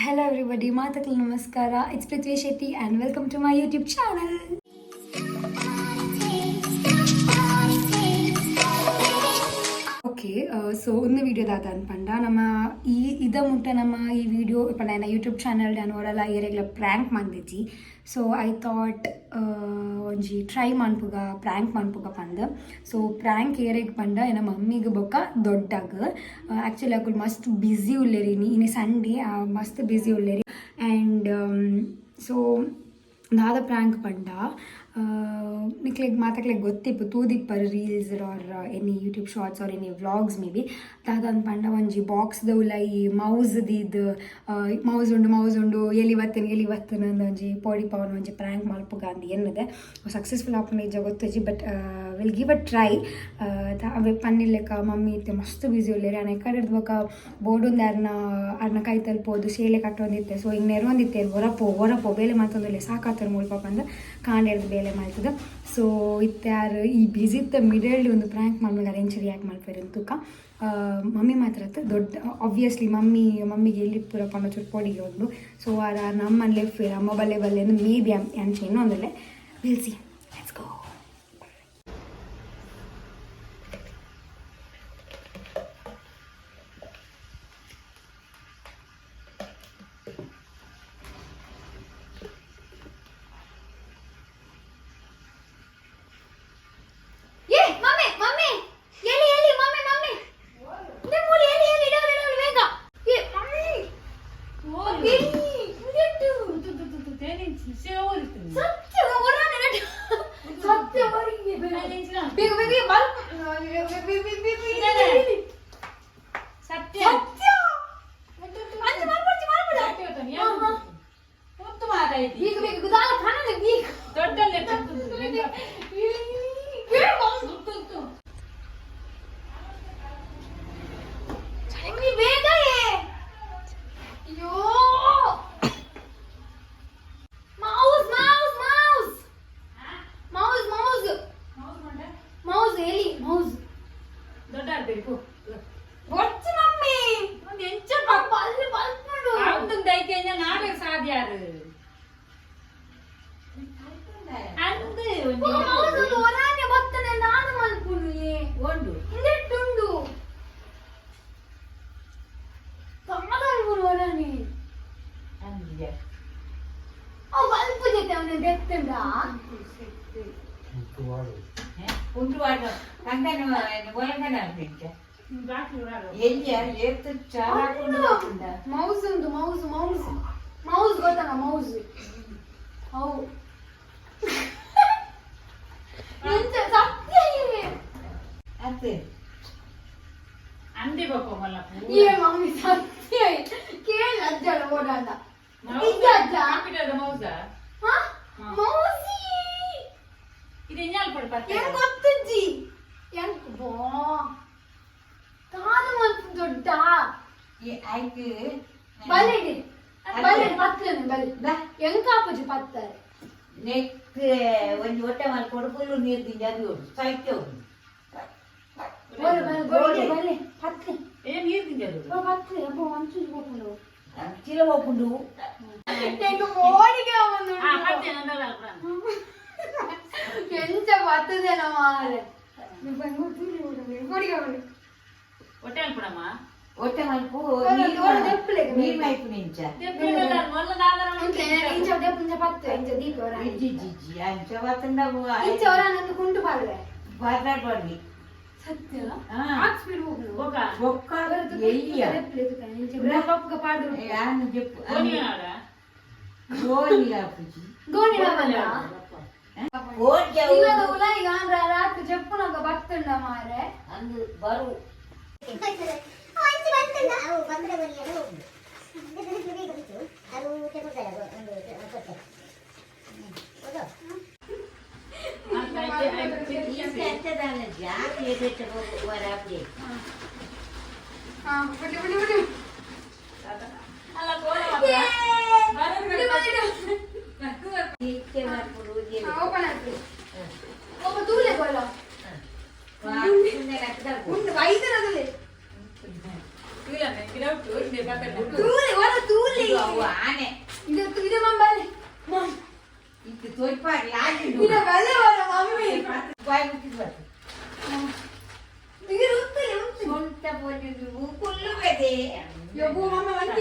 Hello everybody, Matakal Namaskara. It's Prithvi Shetty and welcome to my YouTube channel. Okay so ಒಂದು ವಿಡಿಯೋದಾದ ಅನ್ಪಂಡ ನಮ್ಮ ಇದ ಮುಟ್ಟ ನಮ್ಮ ಈ ವಿಡಿಯೋ ಇಪ್ಪಣ್ಣ ಯೂಟ್ಯೂಬ್ ಚಾನಲ್ ನಾನು ಅವರೆಲ್ಲ ಏರೆಗ್ಲ ಪ್ರ್ಯಾಂಕ್ ಮಂದಿಜ್ಜಿ ಸೊ ಐ ಥಾಟ್ ಒಂಜಿ ಟ್ರೈ ಮನ್ಪುಗ ಪ್ರ್ಯಾಂಕ್ ಮನ್ಪುಗ ಪಂದ ಸೊ ಪ್ರ್ಯಾಂಕ್ ಏರೆಗ್ ಪಂಡ ಏನ ಮಮ್ಮಿಗೆ ಬೊಕ್ಕ ದೊಡ್ಡಾಗ ಆ್ಯಕ್ಚುಲಿ ಅಕುಲ್ ಮಸ್ತ್ ಬ್ಯುಸಿ ಉಲ್ಲೇರಿ ಇನ್ನು ಸಂಡೇ ಮಸ್ತ್ ಬ್ಯುಸಿ ಉಲ್ಲೇರಿ ಆ್ಯಂಡ್ ಸೊ ದಾದ ಪ್ರ್ಯಾಂಕ್ ಪಂಡ ನಿಕ್ಲೆಗ್ ಮಾತಾಕ್ಲೆಗ್ ಗೊತ್ತಿಪ್ಪು ತೂದಿಪ್ಪರ್ reels or any YouTube shorts or any vlogs maybe ದಾದ ಪಂಡ ಒಂಜಿ ಬಾಕ್ಸ್ದ ಉಲೈ ಮೌಸ್ದಿದ್ದು ಮೌಸ್ ಉಂಡು ಎಲಿ ಬತ್ತನ ಒಂಜಿ ಪೋಡಿ ಪವನ್ ಒಂಜಿ ಪ್ರ್ಯಾಂಕ್ ಮಲ್ಪುಗ ಅಂದು ಎನ್ನದೆ ಸಕ್ಸಸ್ಫುಲ್ ಆಪುನ ಇಜ್ಜ ಗೊತ್ತಜ್ಜಿ but will give a try ಅವೇ ಪನ್ನಿರ್ಲೆಕ್ಕ ಮಮ್ಮಿ ಇತ್ತೆ ಮಸ್ತ್ ಬ್ಯುಸಿ ಉಲ್ಲೇರಿ ಅನ್ನ ಎಕ್ಕಡೆ ಬೊಕ ಬೋರ್ಡೊಂದು ಅರ್ನ ಕೈ ತಲ್ಪೋದು ಸೇಲೆ ಕಟ್ಟೊಂದಿತ್ತೆ ಸೊ ಈಗ ನೆರವೊಂದಿತ್ತೆ ಹೊರಪೋ ಬೇಲೆ ಮಾತೊಂದಿಲ್ಲ ಸಾಕಾತರ ಮುಲ್ಪ ಬಂದು ಕಾಂಡೆಡ್ದು ಬೇಲೆ ಮಾಡ್ತದೆ ಸೊ ಇತ್ತಾರು ಈ ಬ್ಯುಸಿತ್ತ ಮಿಡಲ್ ಒಂದು ಪ್ರ್ಯಾಂಕ್ ಮಾಡ್ಬೇಕು ಅರೇಂಜ್ ರಿಯಾಕ್ಟ್ ಮಾಡ್ತಾರೆ ತೂಕ ಮಮ್ಮಿ ಮಾತ್ರ ದೊಡ್ಡ ಆಬ್ವಿಯಸ್ಲಿ ಮಮ್ಮಿಗೆ ಎಲ್ಲಿ ಪೂರ ಪಂಡ ಚುಟ್ಪೊಡಿಗೆ ಒಂದು ಸೊ ಅರ ನಮ್ಮಲ್ಲೇ ಅಮ್ಮ ಬಲ್ಲೆ ಮೇ ಬಿ ಅಂಚೆ ಇನ್ನೊಂದಲ್ಲೇ will see let's go. Mouse ಗೊತ್ತಲ್ಲ ಮೌಸ್ ಅಂದೆ ಬಪ್ಪ ಮಲ್ಲಪ್ಪ ಏ ಮಮ್ಮಿ ಸತ್ಯ ಕೇಳ ಅಜ್ಜಳ ಓಡಾಡ ಇದು ಅಜ್ಜ ಕಾಪಿಟದ ಮೌಸ ಹಾ ಮೌಸಿ ಇದು ಎನ್ಯಾಲ್ ಪಡ್ಪತ್ತೆ ಏನು ಗೊತ್ತಜ್ಜಿ ಎಂಕ್ ಬೋ ಕಾಲು ಮಂತ್ ದೊಡ್ಡ ಈ ಐಕೆ ಬಲೆಡಿ ಬಲೆ ಪತ್ತನೆ ಬಲೆ ಎಂಕಾಪಜಿ ಪತ್ತಾರೆ ನೆಕ್ ಒಂದು ಹೊಟ್ಟೆ ಮಾಡಿ ಕೊಡಪುಲ್ಲು ನೀರು ತಿಂಡಿ ಅದು ಸಾಯ್ತೆ ಬಲೆ ಪತ್ತೆ ಏನು ನೀರು ತಿಂಡಿ ಅದು ಪತ್ತೆ ಅಪ್ಪ ಒಂಚೂರು ಹೋಗ್ಕೊಂಡು ಚೀಲ ಹೋಗ್ಕೊಂಡು ಎಂಟು ಓಡಿಗೆ ಒಂದು ಪತ್ತೆ ನಂದಲ್ಲ ಎಂಚ ಪತ್ತದೆ ನಮ್ಮ ಮಾರೆ ನೀವು ಬಂದು ತಿಂಡಿ ಓಡಿಗೆ ಹೊಟ್ಟೆ ಅನ್ಕೊಡಮ್ಮ ಹೊಟ್ಟೆ ಮಲ್ಪು ನೀರು ಮೈಪು ನಿಂಚ ಕುಂಟು ಪಾಡ್ರೆ ಬಾರ್ದಾಡ್ಬಾರ್ದು ಸತ್ಯ రాత్రి చెప్పు నాకు భక్తుండ మారే అందు బరువు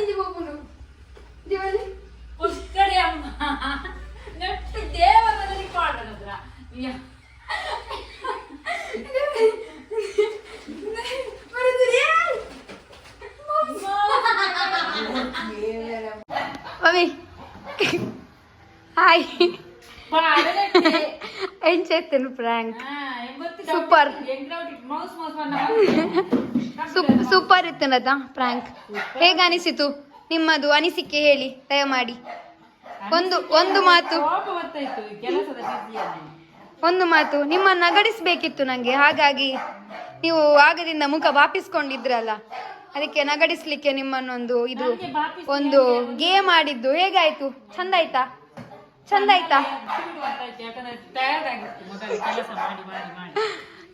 ಅಡಿಜಿ ಬೋಪುನು ದೇವಲಿ ಪುಷ್ಕಡಿ ಅಮ್ಮ ನೆಟ್ಟು ದೇವರಲ್ಲಿ ಕಾಡನದ್ರ మమ్మీ హాయ్ ఏం చేస్తాను ప్రాంక్ సూపర్ ಸೂಪರ್ ಇತ್ತು ನದ ಪ್ರಾಂಕ್ ಹೇಗೆ ಅನಿಸಿತು ನಿಮ್ಮದು ಅನಿಸಿಕೆ ಹೇಳಿ ದಯಮಾಡಿ ಒಂದು ಮಾತು ನಿಮ್ಮನ್ನು ನಗಡಿಸ್ಬೇಕಿತ್ತು ನಂಗೆ, ಹಾಗಾಗಿ ನೀವು ಆಗದಿಂದ ಮುಖ ವಾಪಿಸ್ಕೊಂಡಿದ್ರಲ್ಲ, ಅದಕ್ಕೆ ನಗಡಿಸ್ಲಿಕ್ಕೆ ನಿಮ್ಮನ್ನೊಂದು ಒಂದು ಗೇಮ್ ಆಡಿದ್ದು ಹೇಗಾಯ್ತು? ಚಂದ ಆಯ್ತಾ?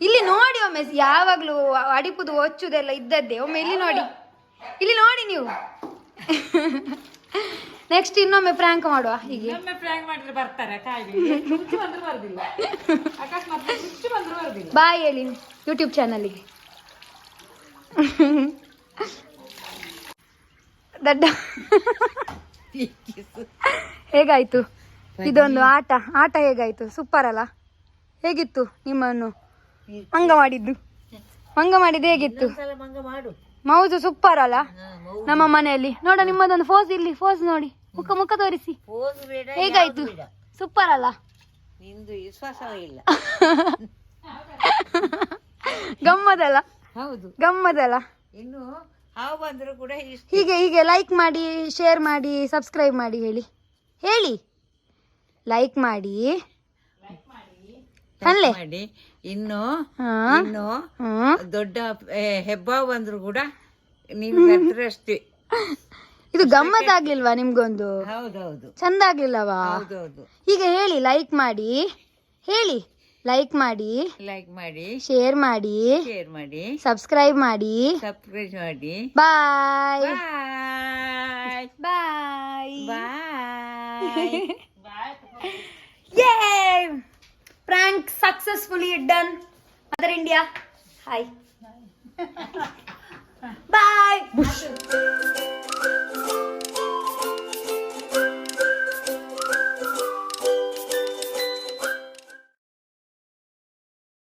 ಇಲ್ಲಿ ನೋಡಿ ಒಮ್ಮೆ, ಯಾವಾಗ್ಲೂ ಅಡಿಪುದು ಒಚ್ಚುದೆಲ್ಲ ಇದ್ದದ್ದೇ, ಒಮ್ಮೆ ಇಲ್ಲಿ ನೋಡಿ ನೀವು. ನೆಕ್ಸ್ಟ್ ಇನ್ನೊಮ್ಮೆ ಪ್ರ್ಯಾಂಕ್ ಮಾಡುವ. ಹೀಗೆ ಬಾಯ್ ಹೇಳಿ ಯೂಟ್ಯೂಬ್ ಚಾನಲ್ಗೆ. ದಡ್ಡ ಹೇಗಾಯ್ತು ಇದೊಂದು ಆಟ ಹೇಗಾಯ್ತು? ಸೂಪರ್ ಅಲ್ಲ? ಹೇಗಿತ್ತು ನಿಮ್ಮನ್ನು ಮಂಗ ಮಾಡಿದ್ದು ಹೇಗಿತ್ತು? ಮೌಜು ಸೂಪರ್ ಅಲ್ಲ? ನಮ್ಮ ಮನೆಯಲ್ಲಿ ನೋಡ, ನಿಮ್ಮದೊಂದು ಫೋಸ್ ಇಲ್ಲಿ, ಫೋಸ್ ನೋಡಿ, ಮುಖ ತೋರಿಸಿ. ಹೇಗಾಯ್ತು? ಸೂಪರ್ ಅಲ್ಲ? ಗಮ್ಮದಲ್ಲ? ಇನ್ನು ಹಾವು ಬಂದ್ರು ಕೂಡ ಹೀಗೆ ಲೈಕ್ ಮಾಡಿ, ಶೇರ್ ಮಾಡಿ, ಸಬ್ಸ್ಕ್ರೈಬ್ ಮಾಡಿ. ಹೇಳಿ ಲೈಕ್ ಮಾಡಿ ಇನ್ನು ದೊಡ್ಡ ಹೆಬ್ಬಾವು ಬಂದ್ರು ಕೂಡ ನೀವು ಅಷ್ಟೇ. ಇದು ಗಮ್ಮತ್ ಆಗ್ಲಿಲ್ವಾ ನಿಮ್ಗೊಂದು? ಹೌದೌದು, ಚಂದ ಆಗ್ಲಿಲ್ಲವಾ? ಹೌದೌದು. ಈಗ ಹೇಳಿ ಲೈಕ್ ಮಾಡಿ, ಶೇರ್ ಮಾಡಿ, ಸಬ್ಸ್ಕ್ರೈಬ್ ಮಾಡಿ. ಬಾಯ್ prank successfully done. Mother India, hi. Bye.